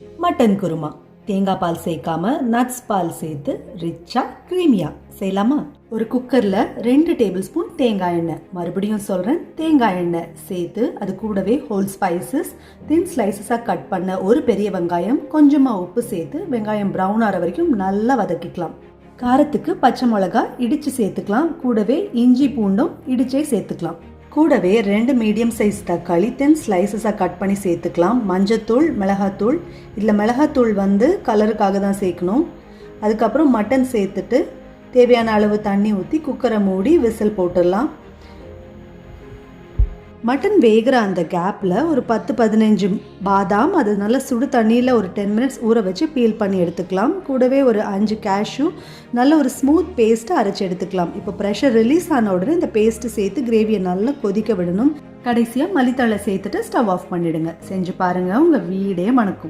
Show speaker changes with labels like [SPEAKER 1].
[SPEAKER 1] Mutton kurma தேங்காய் பால் சேர்க்காம nuts பால் சேர்த்து ரிச்சா க்ரீமியா செய்யலாமா? ஒரு குக்கர்ல 2 டேபிள் ஸ்பூன் தேங்காய் எண்ணெய், மறுபடியும் சொல்றேன் தேங்காய் எண்ணெய் சேர்த்து அது கூடவே ஹோல் ஸ்பைசஸ், தின் ஸ்லைசஸா கட் பண்ண ஒரு பெரிய வெங்காயம், கொஞ்சமா உப்பு சேர்த்து வெங்காயம் ப்ரௌன் ஆகிற வரைக்கும் நல்லா வதக்கிக்கலாம். காரத்துக்கு பச்சை மிளகா இடிச்சு சேர்த்துக்கலாம். கூடவே இஞ்சி பூண்டும் இடிச்சே சேர்த்துக்கலாம். கூடவே 2 மீடியம் சைஸ் தக்காளி தென் ஸ்லைசஸாக கட் பண்ணி சேர்த்துக்கலாம். மஞ்சத்தூள், மிளகாத்தூள், இதில் மிளகாத்தூள் கலருக்காக தான் சேர்க்கணும். அதுக்கப்புறம் மட்டன் சேர்த்துட்டு தேவையான அளவு தண்ணி ஊற்றி குக்கரை மூடி விசில் போட்டுடலாம். மட்டன் வேகிற அந்த கேப்பில் ஒரு 10-15 பாதாம் அது நல்லா சுடு தண்ணியில் ஒரு 10 மினிட்ஸ் ஊற வச்சு பீல் பண்ணி எடுத்துக்கலாம். கூடவே ஒரு 5 கேஷ்யூ நல்ல ஒரு ஸ்மூத் பேஸ்ட்டை அரைச்சி எடுத்துக்கலாம். இப்போ ப்ரெஷர் ரிலீஸ் ஆன உடனே இந்த பேஸ்ட்டு சேர்த்து கிரேவியை நல்லா கொதிக்க விடணும். கடைசியாக மல்லித்தழை சேர்த்துட்டு ஸ்டவ் ஆஃப் பண்ணிவிடுங்க. செஞ்சு பாருங்கள், உங்கள் வீடே மணக்கும்.